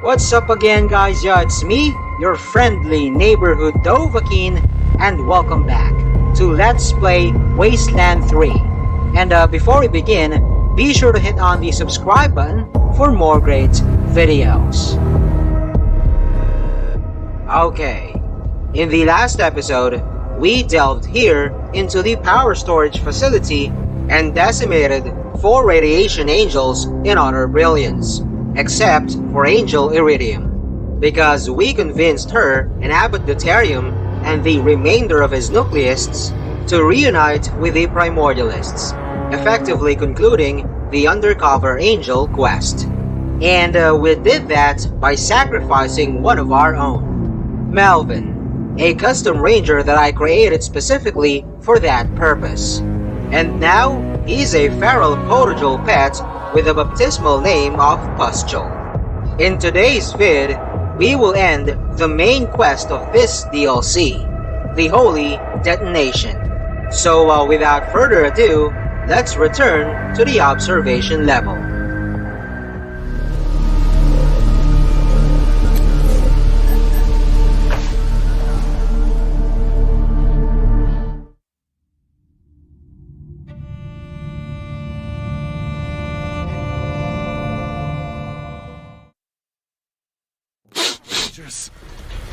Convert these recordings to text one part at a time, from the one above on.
What's up again, guys? Yeah, it's me, your friendly neighborhood Dovahkiin, and welcome back to Let's Play Wasteland 3. And before we begin, be sure to hit on the subscribe button for more great videos. Okay, in the last episode, we delved here into the power storage facility and decimated 4 radiation angels in utter brilliance, except for Angel Iridium, because we convinced her and Abbot Deuterium and the remainder of his nucleists to reunite with the Primordialists, effectively concluding the Undercover Angel quest. And we did that by sacrificing one of our own, Melvin, a custom ranger that I created specifically for that purpose. And now, he's a feral protogel pet with a baptismal name of Pustule. In today's vid, we will end the main quest of this DLC, the Holy Detonation. So without further ado, let's return to the observation level.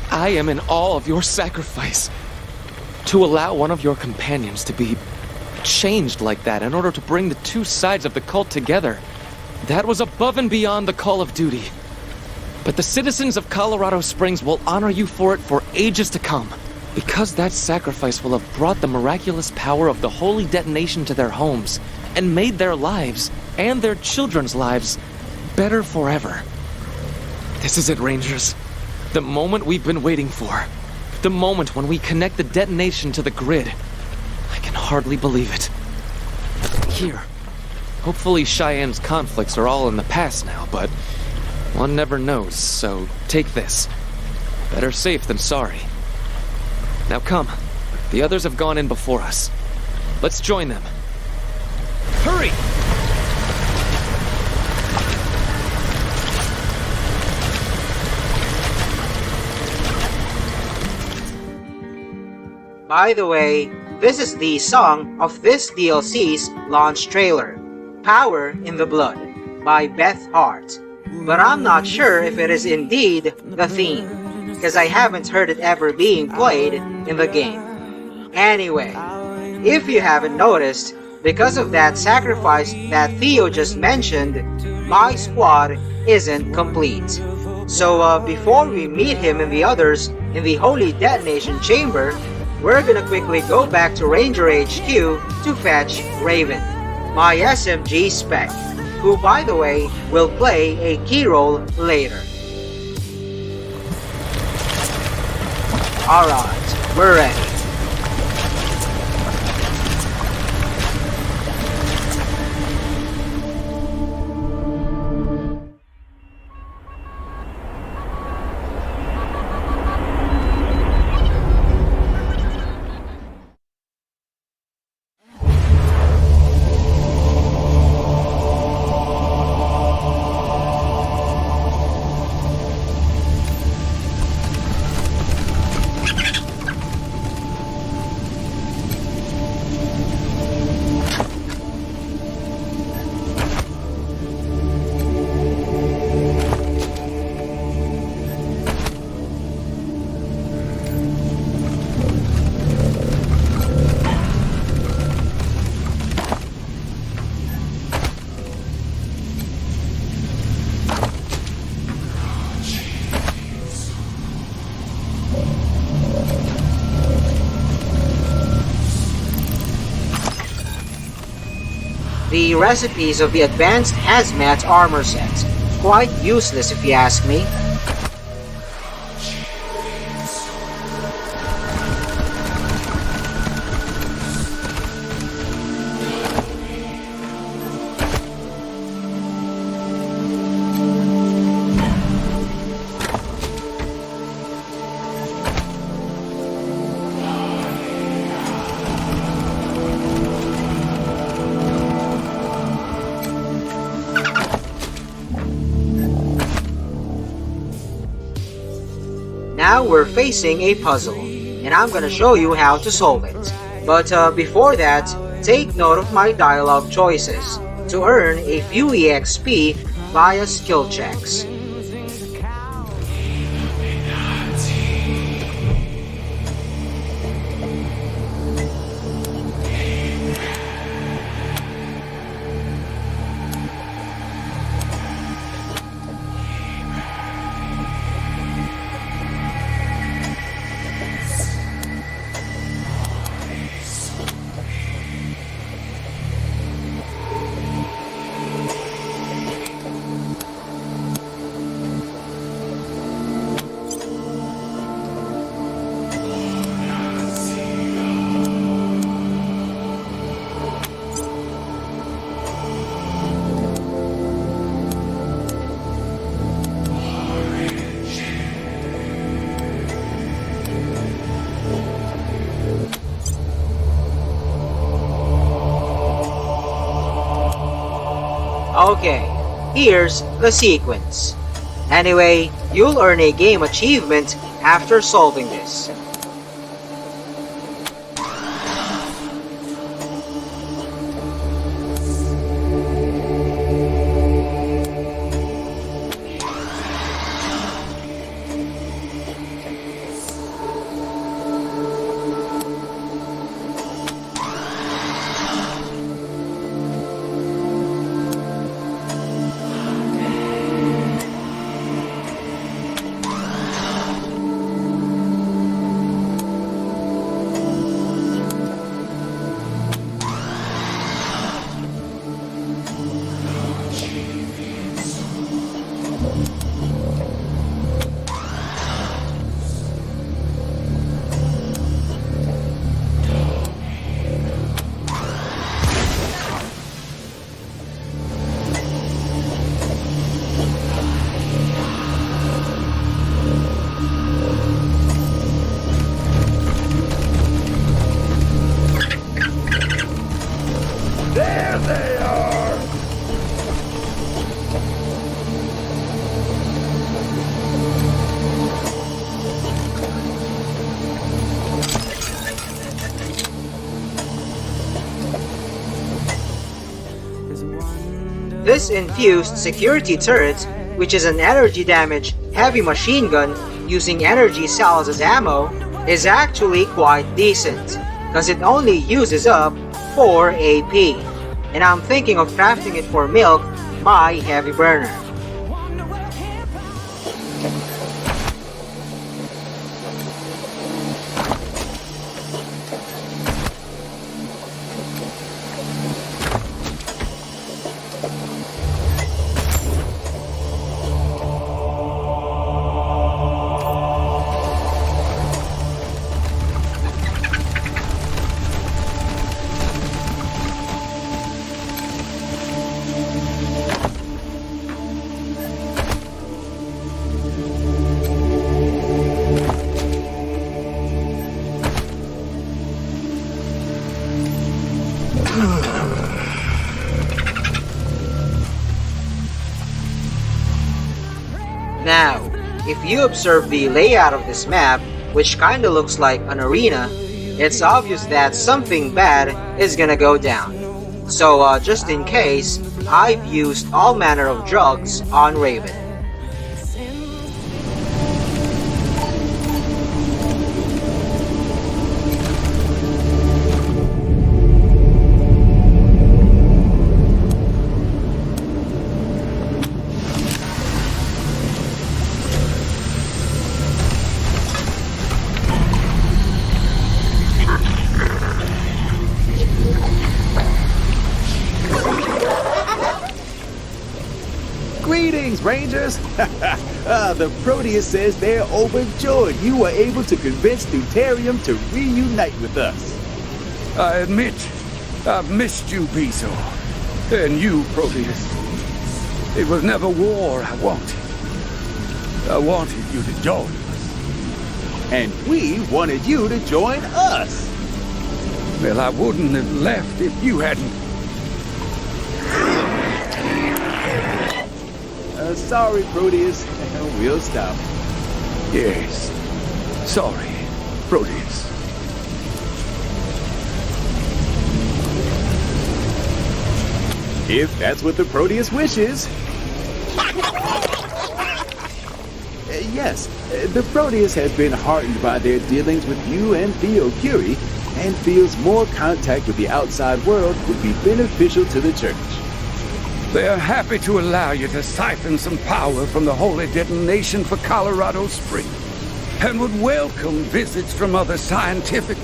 I am in awe of your sacrifice. To allow one of your companions to be changed like that in order to bring the two sides of the cult together, that was above and beyond the call of duty. But the citizens of Colorado Springs will honor you for it for ages to come, because that sacrifice will have brought the miraculous power of the Holy Detonation to their homes and made their lives and their children's lives better forever. This is it, Rangers. The moment we've been waiting for. The moment when we connect the detonation to the grid. I can hardly believe it. Here. Hopefully Cheyenne's conflicts are all in the past now, but one never knows, so take this. Better safe than sorry. Now come. The others have gone in before us. Let's join them. Hurry! By the way, this is the song of this DLC's launch trailer, Power in the Blood, by Beth Hart. But I'm not sure if it is indeed the theme, because I haven't heard it ever being played in the game. Anyway, if you haven't noticed, because of that sacrifice that Theo just mentioned, my squad isn't complete. So before we meet him and the others in the Holy Detonation Chamber, we're gonna quickly go back to Ranger HQ to fetch Raven, my SMG spec, who by the way will play a key role later. Alright, we're ready. The recipes of the advanced hazmat armor set. Quite useless if you ask me. now we're facing a puzzle, and I'm gonna show you how to solve it. But before that, take note of my dialogue choices to earn a few EXP via skill checks. Okay, here's the sequence. Anyway, you'll earn a game achievement after solving this. There they are! This infused security turret, which is an energy damage heavy machine gun using energy cells as ammo, is actually quite decent, cause it only uses up 4 AP. And I'm thinking of crafting it for Milk, my heavy burner. Now, if you observe the layout of this map, which kinda looks like an arena, it's obvious that something bad is gonna go down. So just in case, I've used all manner of drugs on Raven. Greetings, Rangers! The Proteus says they're overjoyed you were able to convince Deuterium to reunite with us. I admit, I've missed you, Piso. And you, Proteus. It was never war I wanted. I wanted you to join us. And we wanted you to join us. Well, I wouldn't have left if you hadn't. Sorry, Proteus. We'll stop. Yes, Sorry, Proteus. If that's what the Proteus wishes. Yes, the Proteus has been heartened by their dealings with you and Theo Curie, and feels more contact with the outside world would be beneficial to the Church. They are happy to allow you to siphon some power from the holy detonation for Colorado Springs, and would welcome visits from other scientific...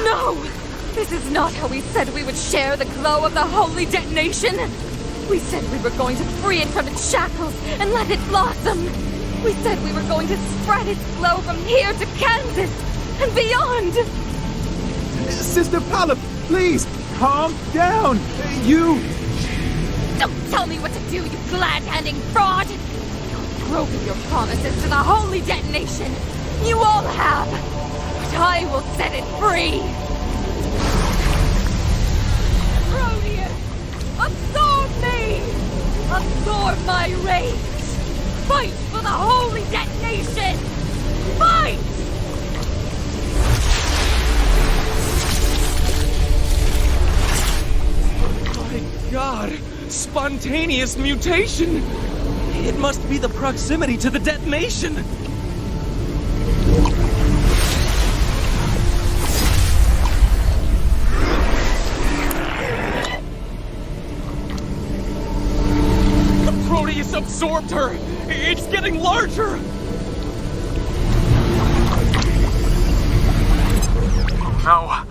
No! This is not how we said we would share the glow of the holy detonation! We said we were going to free it from its shackles and let it blossom! We said we were going to spread its glow from here to Kansas and beyond! Sister Paula, please, calm down. You... Don't tell me what to do, you glad-handing fraud! You've broken your promises to the holy detonation! You all have! But I will set it free! Proteus! Absorb me! Absorb my rage! Fight for the holy detonation! Fight! My God! Spontaneous mutation! It must be the proximity to the detonation! The Proteus absorbed her! It's getting larger! No!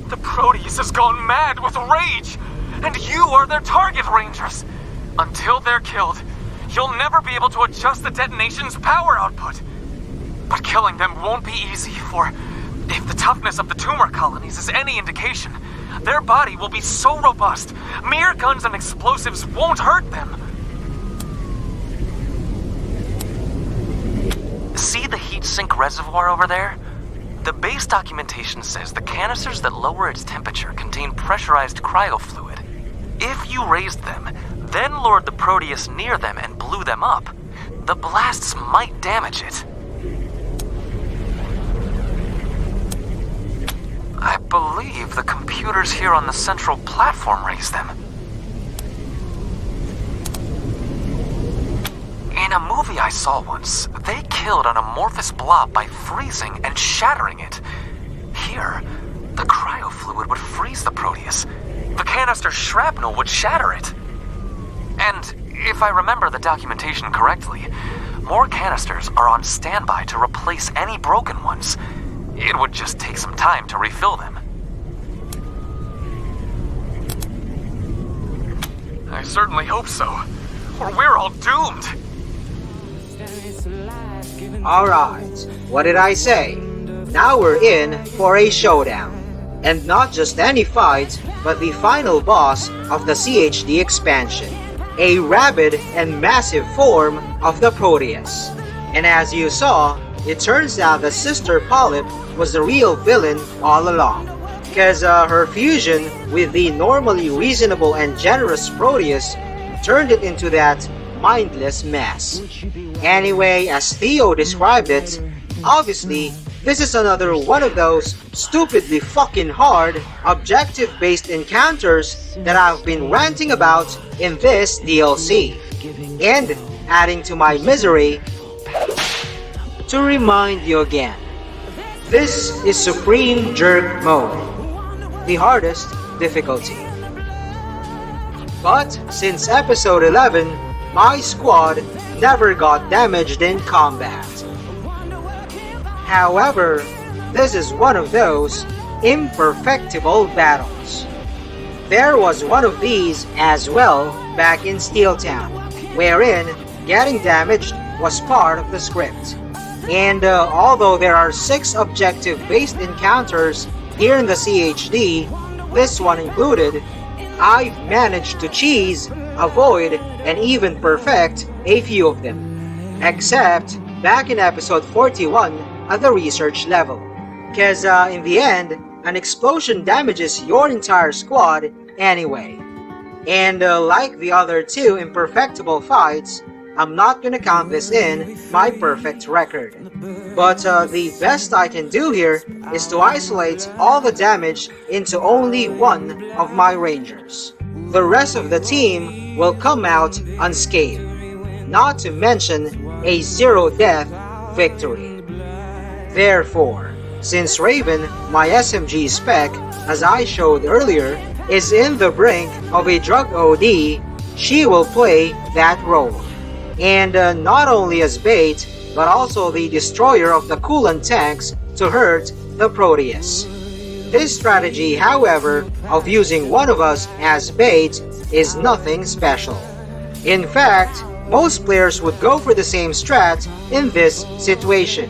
The Proteus has gone mad with rage! And you are their target, Rangers! Until they're killed, you'll never be able to adjust the detonation's power output. But killing them won't be easy, for if the toughness of the tumor colonies is any indication, their body will be so robust, mere guns and explosives won't hurt them. See the heat sink reservoir over there? The base documentation says the canisters that lower its temperature contain pressurized cryofluid. If you raised them, then lured the Proteus near them and blew them up, the blasts might damage it. I believe the computers here on the central platform raised them. In a movie I saw once, they killed an amorphous blob by freezing and shattering it. Here, the cryofluid would freeze the Proteus. The canister shrapnel would shatter it. And if I remember the documentation correctly, more canisters are on standby to replace any broken ones. It would just take some time to refill them. I certainly hope so, or we're all doomed. Alright, what did I say? Now we're in for a showdown. And not just any fight, but the final boss of the CHD expansion. A rabid and massive form of the Proteus. And as you saw, it turns out the Sister Polyp was the real villain all along. Cause her fusion with the normally reasonable and generous Proteus turned it into that mindless mess. Anyway, as Theo described it, obviously, this is another one of those stupidly fucking hard, objective-based encounters that I've been ranting about in this DLC. And, adding to my misery, to remind you again, this is Supreme Jerk Mode, the hardest difficulty. But since episode 11, my squad never got damaged in combat. However, this is one of those imperfectible battles. There was one of these as well back in Steeltown, wherein getting damaged was part of the script. And although there are 6 objective-based encounters here in the CHD, this one included, I've managed to cheese, avoid, and even perfect a few of them. Except back in episode 41 at the research level. Cause in the end, an explosion damages your entire squad anyway. And like the other 2 imperfectible fights, I'm not gonna count this in my perfect record. But the best I can do here is to isolate all the damage into only one of my rangers. The rest of the team will come out unscathed, not to mention a zero-death victory. Therefore, since Raven, my SMG spec, as I showed earlier, is in the brink of a drug OD, she will play that role. And not only as bait, but also the destroyer of the coolant tanks to hurt the Proteus. This strategy, however, of using one of us as bait is nothing special. In fact, most players would go for the same strat in this situation.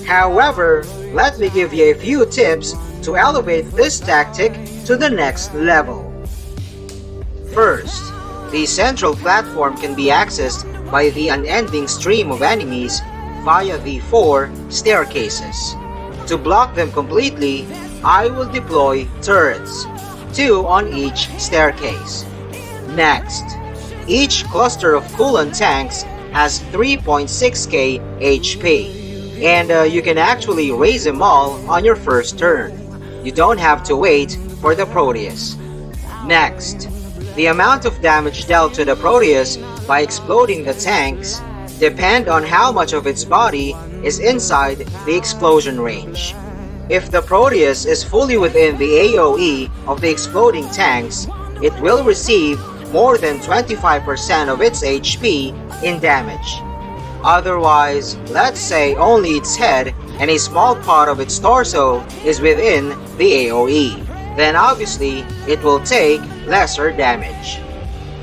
However, let me give you a few tips to elevate this tactic to the next level. First, the central platform can be accessed by the unending stream of enemies via the 4 staircases. To block them completely, I will deploy turrets, 2 on each staircase. Next, each cluster of coolant tanks has 3.6k HP, and you can actually raise them all on your first turn. You don't have to wait for the Proteus. Next, the amount of damage dealt to the Proteus by exploding the tanks depend on how much of its body is inside the explosion range. If the Proteus is fully within the AoE of the exploding tanks, it will receive more than 25% of its HP in damage. Otherwise, let's say only its head and a small part of its torso is within the AoE, then obviously it will take lesser damage.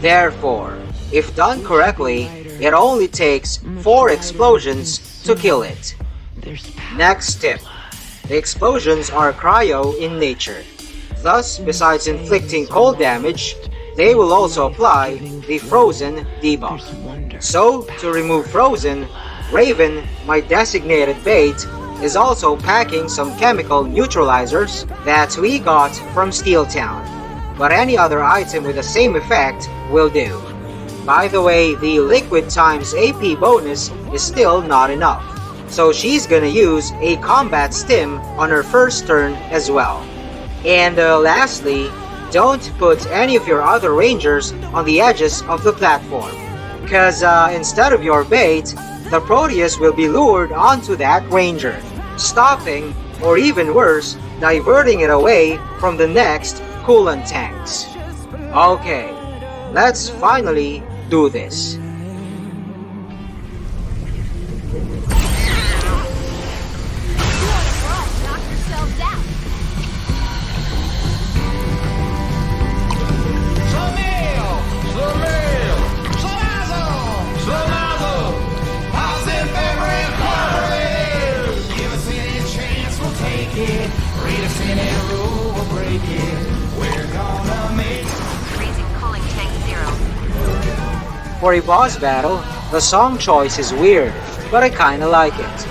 Therefore, if done correctly, it only takes 4 explosions to kill it. Next tip. The explosions are cryo in nature. Thus, besides inflicting cold damage, they will also apply the frozen debuff. So, to remove frozen, Raven, my designated bait, is also packing some chemical neutralizers that we got from Steel Town. But any other item with the same effect will do. By the way, the liquid times AP bonus is still not enough, so she's gonna use a combat stim on her first turn as well. And lastly, don't put any of your other rangers on the edges of the platform, cause instead of your bait, the Proteus will be lured onto that ranger, stopping, or even worse, diverting it away from the next coolant tanks. Okay, let's finally do this. For a boss battle, the song choice is weird, but I kinda like it.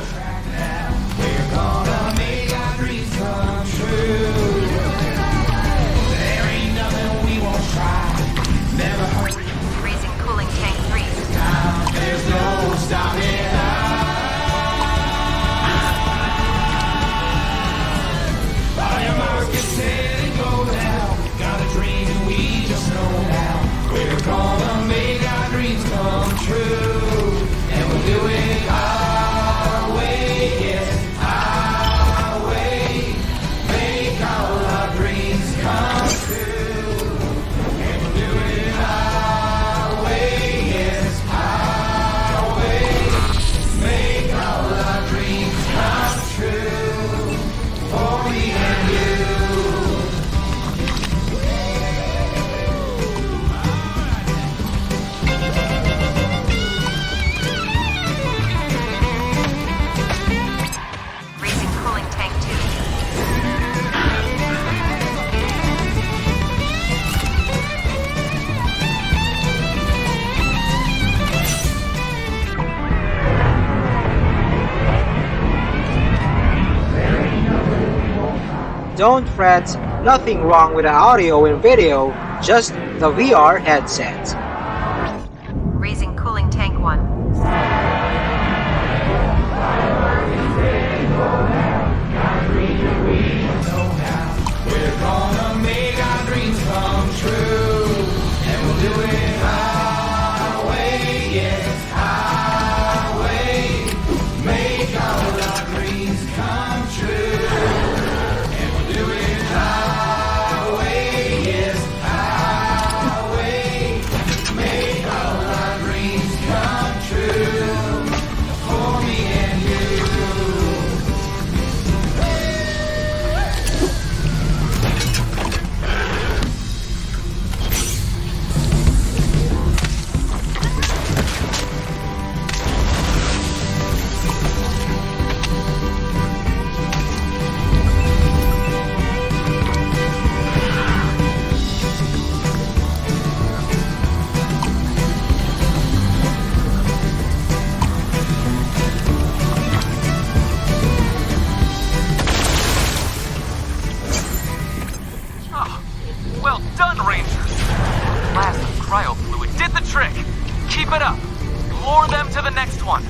Don't fret, nothing wrong with the audio and video, just the VR headset. Raising cooling tank 1. We're gonna make our dreams come true, and we'll do it our way, yes, our way. Make all our dreams come true, and we'll do it our way, yes, our way. Make all our dreams come true, for me and you. Well done, Rangers! That blast of cryo fluid did the trick! Keep it up! Lure them to the next one!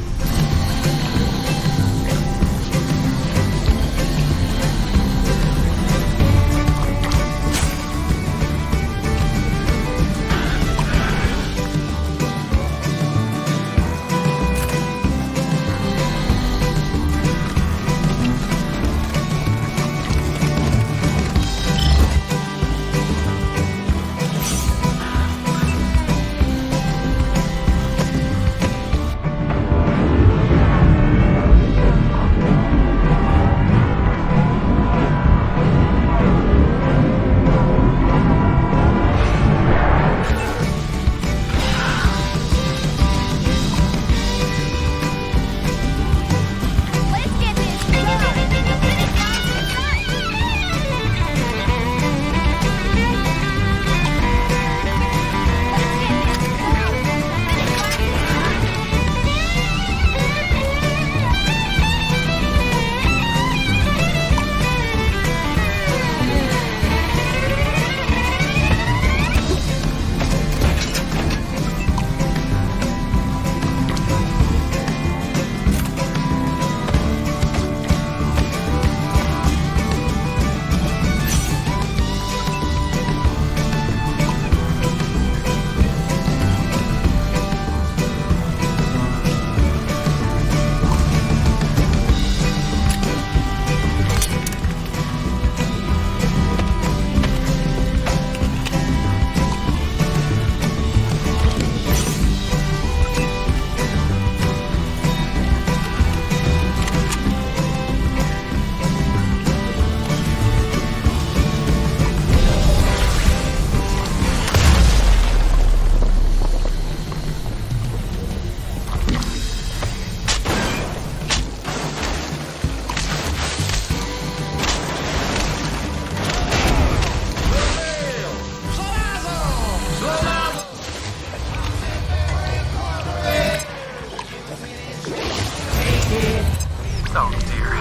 Oh dear.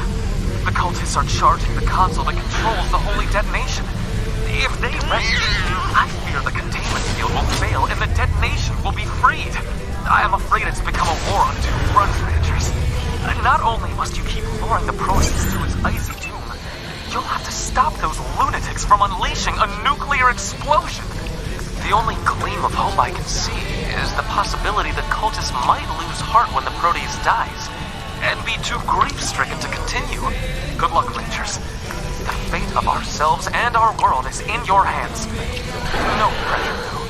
The cultists are charging the console that controls the holy detonation. If they wreck it, I fear the containment field will fail and the detonation will be freed. I am afraid it's become a war on two fronts, Rangers. Not only must you keep luring the Proteus to its icy doom, you'll have to stop those lunatics from unleashing a nuclear explosion. The only gleam of hope I can see is the possibility that cultists might lose heart when the Proteus dies, and be too grief-stricken to continue. Good luck, Rangers. The fate of ourselves and our world is in your hands. No pressure, though.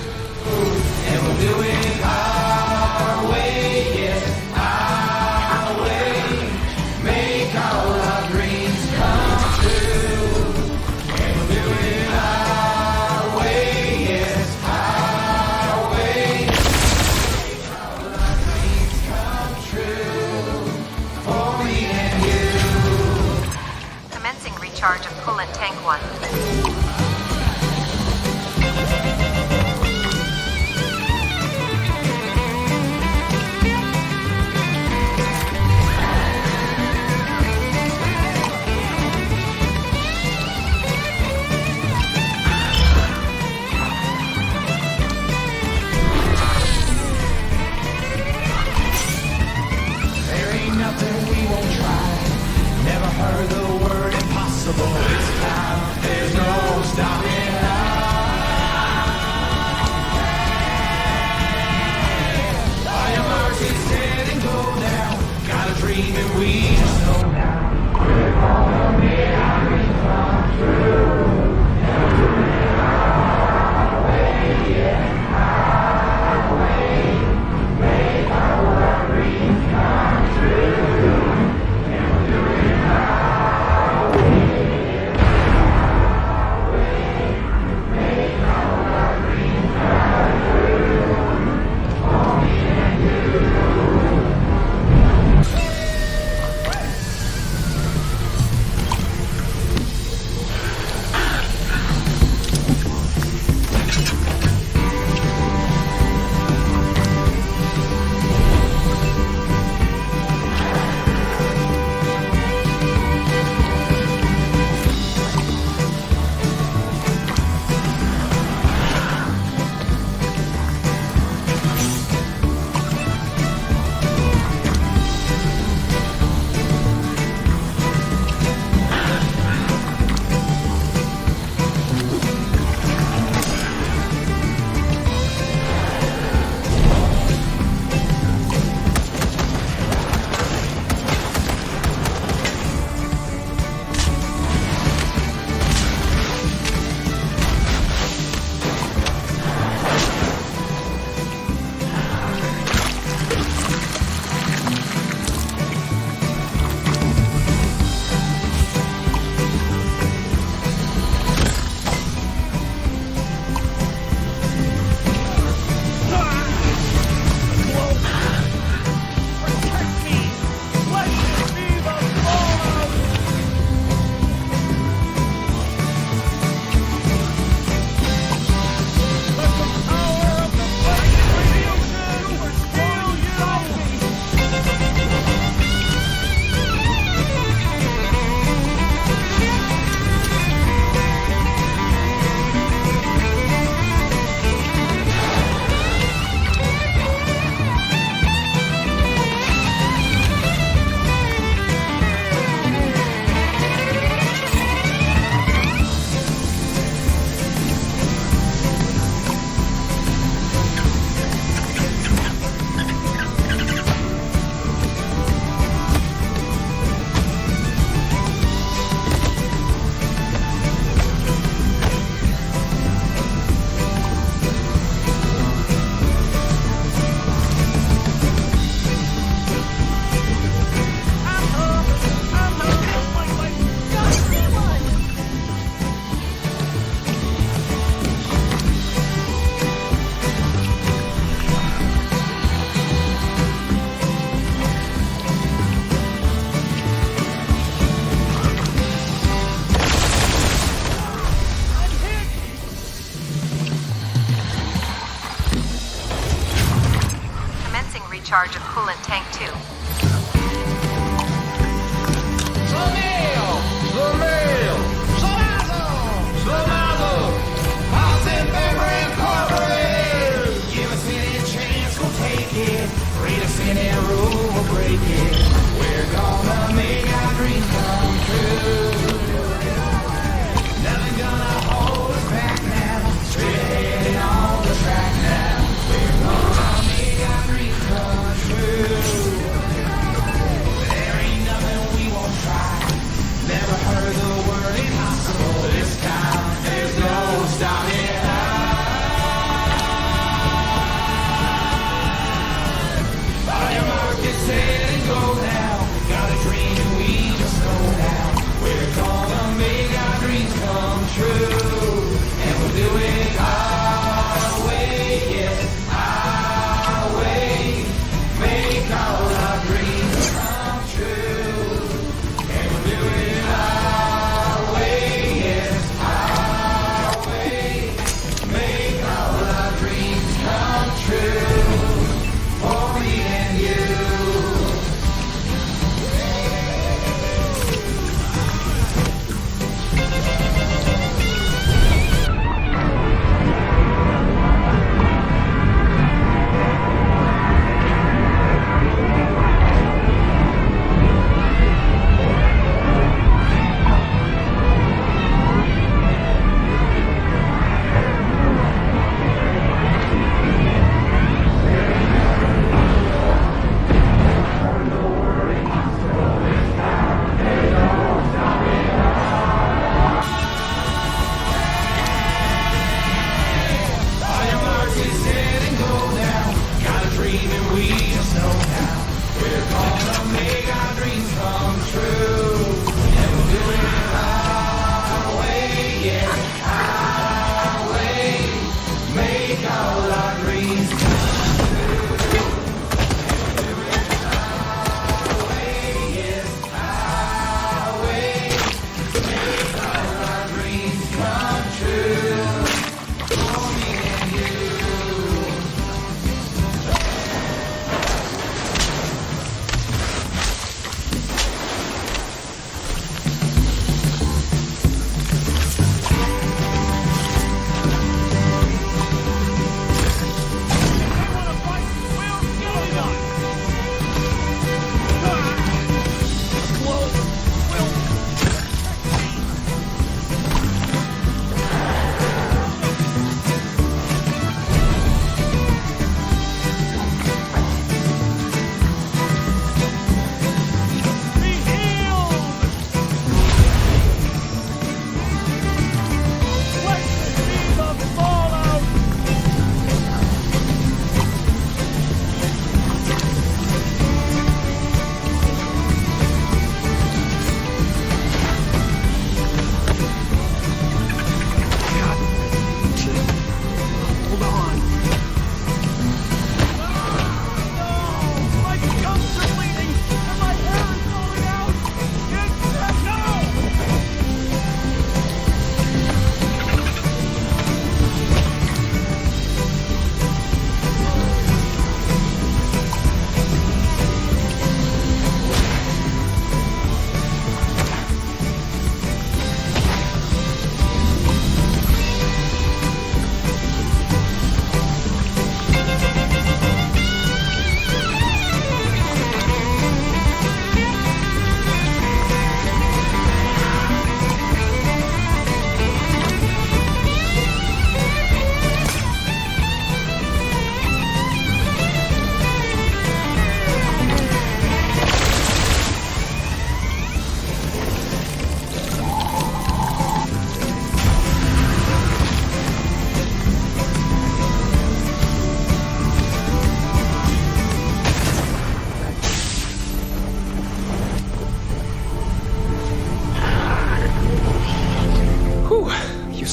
And we'll do it our way, yes, our way. Make all our dreams come true. And we'll do it our way, yes, our way. Make all our dreams come true. For me and you. Commencing recharge of coolant tank 1. coolant tank 2.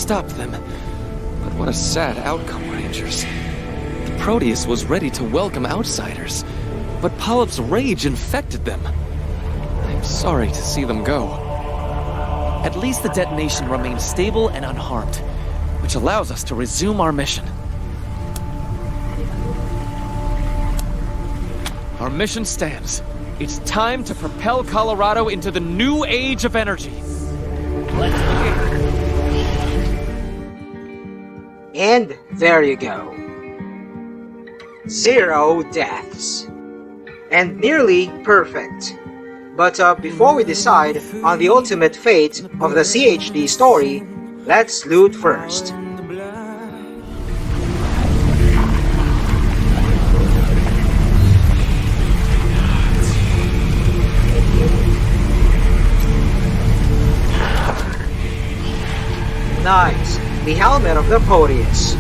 stopped them. But what a sad outcome, Rangers. The Proteus was ready to welcome outsiders, but Polyp's rage infected them. I'm sorry to see them go. At least the detonation remains stable and unharmed, which allows us to resume our mission. our mission stands. It's time to propel Colorado into the new age of energy. Let's begin. And there you go. 0 deaths. And nearly perfect. But before we decide on the ultimate fate of the CHD story, let's loot first. Nice, the helmet of the Proteus.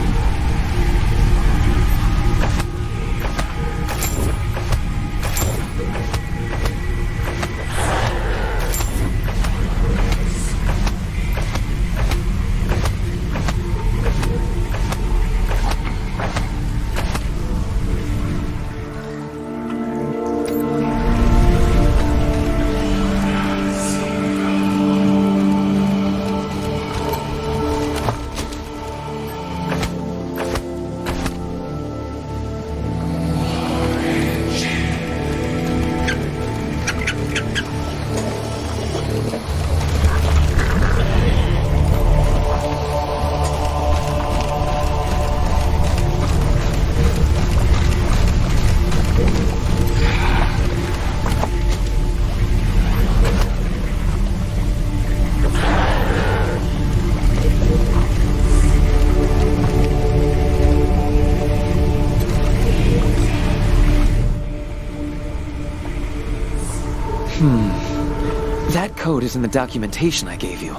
That code is in the documentation I gave you.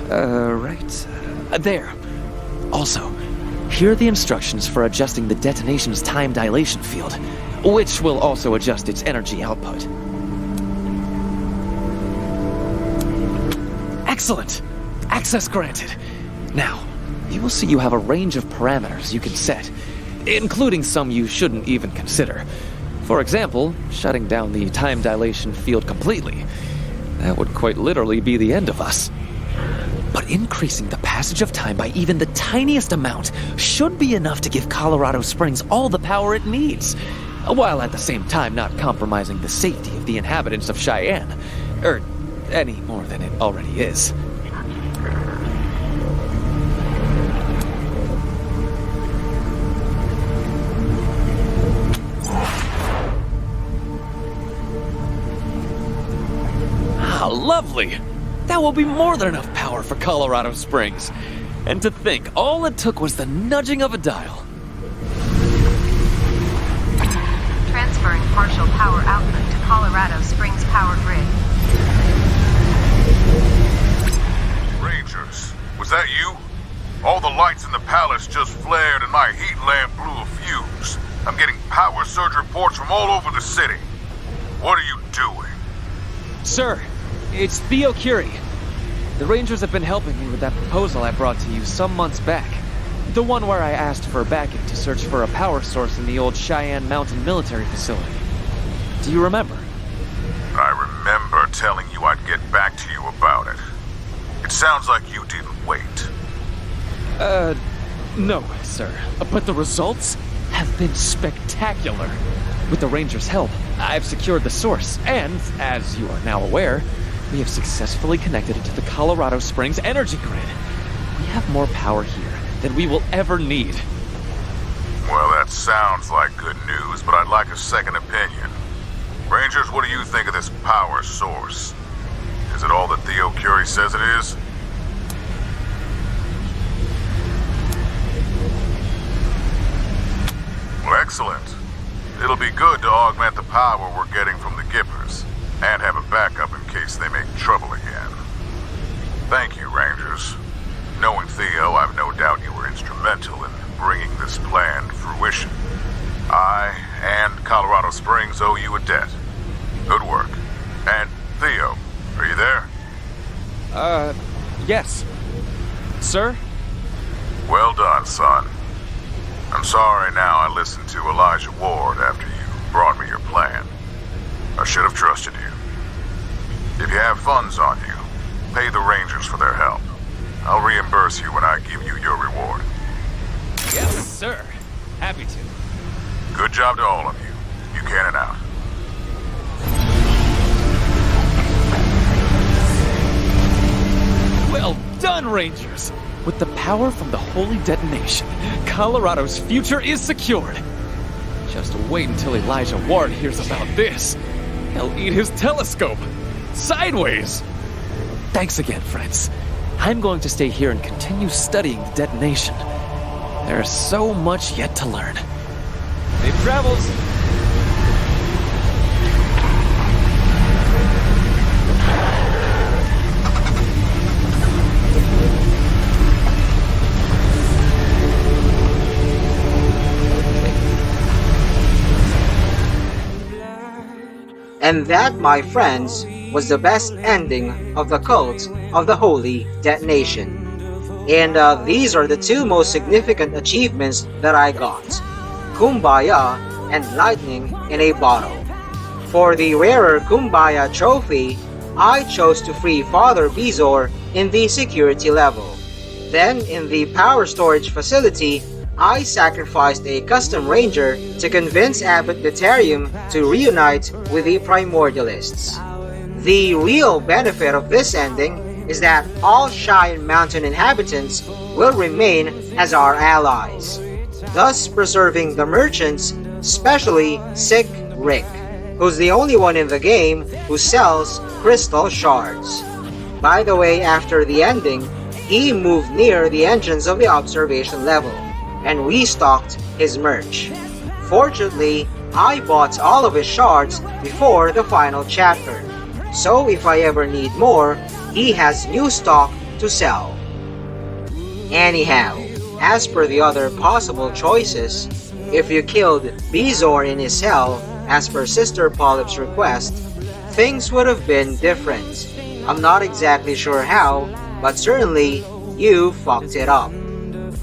Right? There. Also, here are the instructions for adjusting the detonation's time dilation field, which will also adjust its energy output. Excellent! Access granted. Now, you will see you have a range of parameters you can set, including some you shouldn't even consider. For example, shutting down the time dilation field completely. That would quite literally be the end of us. But increasing the passage of time by even the tiniest amount should be enough to give Colorado Springs all the power it needs, while at the same time not compromising the safety of the inhabitants of Cheyenne, or any more than it already is. Lovely! That will be more than enough power for Colorado Springs. And to think, all it took was the nudging of a dial. Transferring partial power output to Colorado Springs power grid. Rangers, was that you? All the lights in the palace just flared and my heat lamp blew a fuse. I'm getting power surge reports from all over the city. What are you doing? Sir, it's Theo Curie. The Rangers have been helping me with that proposal I brought to you some months back. The one where I asked for backing to search for a power source in the old Cheyenne Mountain military facility. Do you remember? I remember telling you I'd get back to you about it. It sounds like you didn't wait. No, sir. But the results have been spectacular. With the Rangers' help, I've secured the source, and, as you are now aware, we have successfully connected it to the Colorado Springs energy grid. We have more power here than we will ever need. Well, that sounds like good news, but I'd like a second opinion. Rangers, what do you think of this power source? Is it all that Theo Curie says it is? Well, excellent. It'll be good to augment the power we're getting from the Gippers, and have a backup in case they make trouble again. Thank you, Rangers. Knowing Theo, I've no doubt you were instrumental in bringing this plan to fruition. I and Colorado Springs owe you a debt. Good work. And Theo, are you there? Yes. Sir? Well done, son. I'm sorry now I listened to Elijah Ward after you brought me your plan. I should have trusted you. If you have funds on you, pay the Rangers for their help. I'll reimburse you when I give you your reward. Yes, sir. Happy to. Good job to all of you. You can and out. Rangers! With the power from the Holy Detonation, Colorado's future is secured. Just wait until Elijah Ward hears about this. He'll eat his telescope. Sideways! Thanks again, friends. I'm going to stay here and continue studying the detonation. There's so much yet to learn. Safe travels! And that, my friends, was the best ending of the Cult of the Holy Detonation. And these are the two most significant achievements that I got: Kumbaya and Lightning in a Bottle. For the rarer Kumbaya trophy, I chose to free Father Bezor in the security level. Then in the power storage facility, I sacrificed a custom ranger to convince Abbot Deuterium to reunite with the Primordialists. The real benefit of this ending is that all Cheyenne Mountain inhabitants will remain as our allies, thus preserving the merchants, especially Sick Rick, who's the only one in the game who sells crystal shards. By the way, after the ending, he moved near the entrance of the observation level and restocked his merch. Fortunately, I bought all of his shards before the final chapter, so if I ever need more, he has new stock to sell. Anyhow, as per the other possible choices, if you killed Bezor in his cell as per Sister Polyp's request, things would have been different. I'm not exactly sure how, but certainly you fucked it up.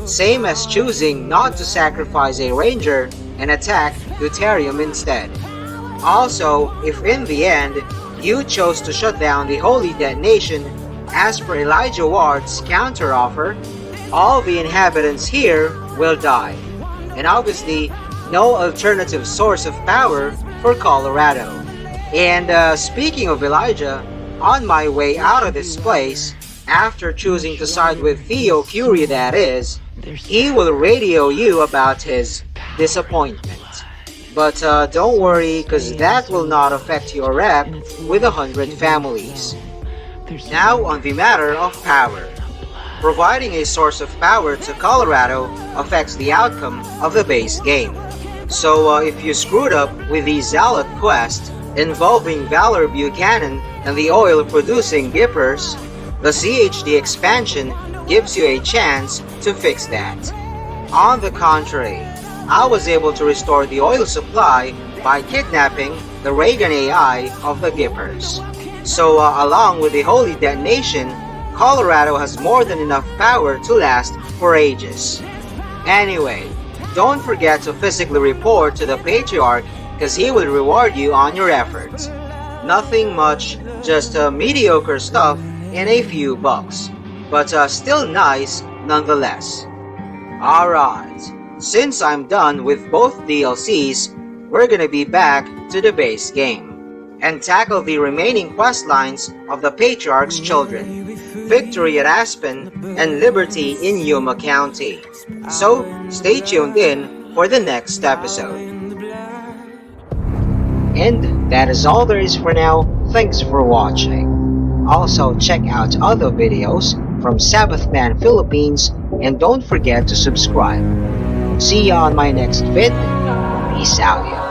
Same as choosing not to sacrifice a ranger and attack Deuterium instead. Also, if in the end, you chose to shut down the Holy Detonation as per Elijah Ward's counteroffer, all the inhabitants here will die. And obviously, no alternative source of power for Colorado. And speaking of Elijah, on my way out of this place, after choosing to side with Theo Curie that is, he will radio you about his disappointment. But don't worry, cause that will not affect your rep with 100 families. Now on the matter of power. Providing a source of power to Colorado affects the outcome of the base game. So if you screwed up with the Zealot quest involving Valor Buchanan and the oil-producing Gippers, the CHD expansion gives you a chance to fix that. On the contrary, I was able to restore the oil supply by kidnapping the Reagan AI of the Gippers. So along with the Holy Detonation, Colorado has more than enough power to last for ages. Anyway, don't forget to physically report to the Patriarch because he will reward you on your efforts. Nothing much, just mediocre stuff and a few bucks, but still nice nonetheless. Alright, since I'm done with both DLCs, we're gonna be back to the base game and tackle the remaining quest lines of the Patriarch's children, Victory at Aspen and Liberty in Yuma County. So stay tuned in for the next episode. And that is all there is for now. Thanks for watching. Also check out other videos from Sabbath Man Philippines and don't forget to subscribe. See ya on my next vid. Peace out, y'all.